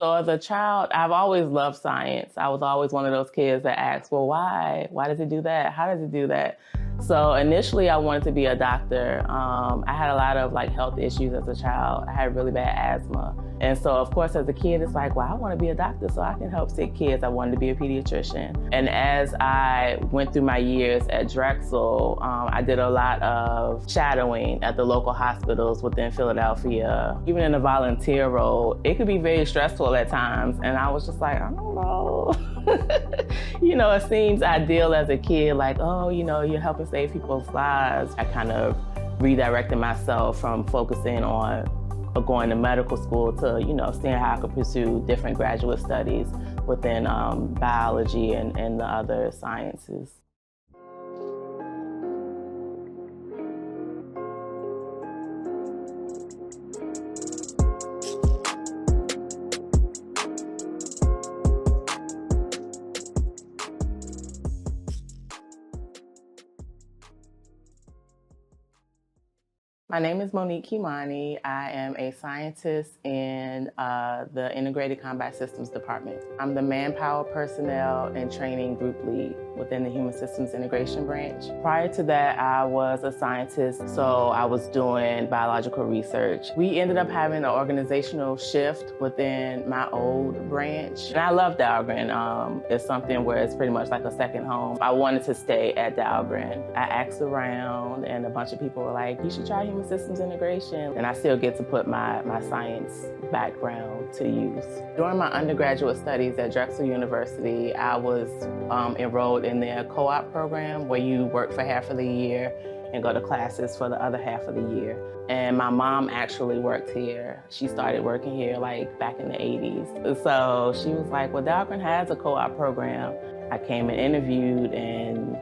So as a child, I've always loved science. I was always one of those kids that asked, well, why? Why does it do that? How does it do that? So initially I wanted to be a doctor. I had a lot of health issues as a child. I had really bad asthma. And so of course as a kid, it's like, well, I want to be a doctor so I can help sick kids. I wanted to be a pediatrician. And as I went through my years at Drexel, I did a lot of shadowing at the local hospitals within Philadelphia. Even in a volunteer role, it could be very stressful at times. And I was just like, I don't know. It seems ideal as a kid, like, oh, you're helping save people's lives. I kind of redirected myself from focusing on going to medical school to, seeing how I could pursue different graduate studies within biology and the other sciences. My name is Monique Kimani. I am a scientist in the Integrated Combat Systems Department. I'm the Manpower Personnel and Training Group Lead within the Human Systems Integration Branch. Prior to that, I was a scientist, so I was doing biological research. We ended up having an organizational shift within my old branch. And I love Dahlgren. It's something where it's pretty much like a second home. I wanted to stay at Dahlgren. I asked around and a bunch of people were like, you should try human systems integration. And I still get to put my science background to use. During my undergraduate studies at Drexel University, I was enrolled in their co-op program where you work for half of the year and go to classes for the other half of the year. And my mom actually worked here. She started working here back in the 80s. So she was like, well, Dahlgren has a co-op program. I came and interviewed and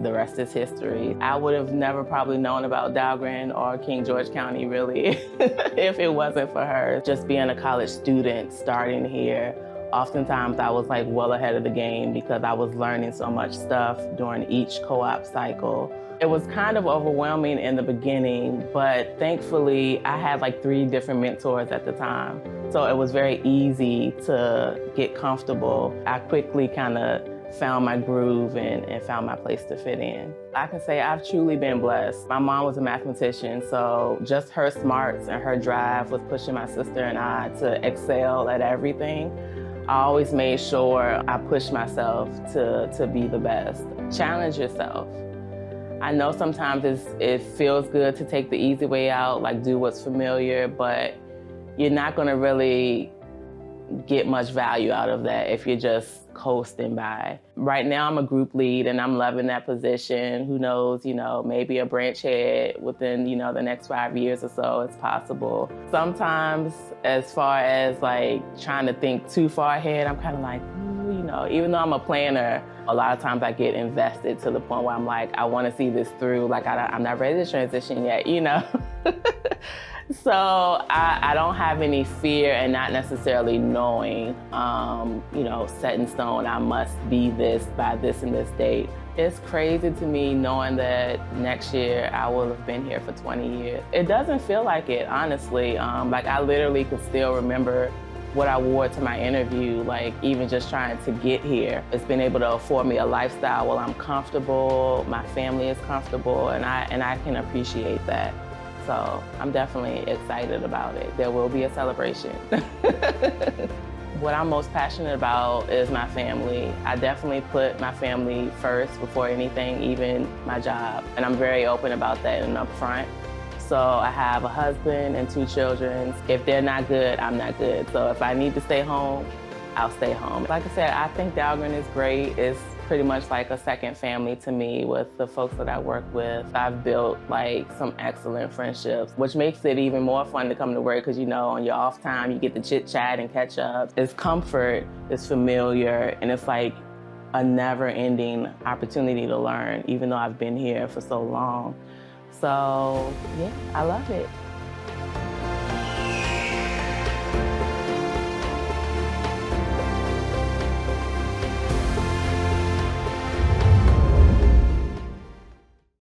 the rest is history. I would have never probably known about Dahlgren or King George County really if it wasn't for her. Just being a college student starting here, oftentimes I was well ahead of the game because I was learning so much stuff during each co-op cycle. It was kind of overwhelming in the beginning, but thankfully I had 3 different mentors at the time. So it was very easy to get comfortable. I quickly kind of found my groove and found my place to fit in. I can say I've truly been blessed. My mom was a mathematician, so just her smarts and her drive was pushing my sister and I to excel at everything. I always made sure I pushed myself to be the best. Challenge yourself. I know sometimes it feels good to take the easy way out, do what's familiar, but you're not gonna really get much value out of that if you're just coasting by. Right now I'm a group lead and I'm loving that position. Who knows, maybe a branch head within, the next 5 years or so it's possible. Sometimes as far as trying to think too far ahead, I'm kind of even though I'm a planner, a lot of times I get invested to the point where I'm I want to see this through. I'm not ready to transition yet, So I don't have any fear in not necessarily knowing, set in stone, I must be this by this and this date. It's crazy to me knowing that next year I will have been here for 20 years. It doesn't feel like it, honestly. I literally could still remember what I wore to my interview, even just trying to get here. It's been able to afford me a lifestyle where I'm comfortable, my family is comfortable, and I can appreciate that. So I'm definitely excited about it. There will be a celebration. What I'm most passionate about is my family. I definitely put my family first before anything, even my job. And I'm very open about that and upfront. So I have a husband and 2 children. If they're not good, I'm not good. So if I need to stay home, I'll stay home. Like I said, I think Dahlgren is great. It's pretty much like a second family to me with the folks that I work with. I've built some excellent friendships, which makes it even more fun to come to work because on your off time, you get to chit chat and catch up. It's comfort, it's familiar, and it's a never ending opportunity to learn, even though I've been here for so long. So yeah, I love it.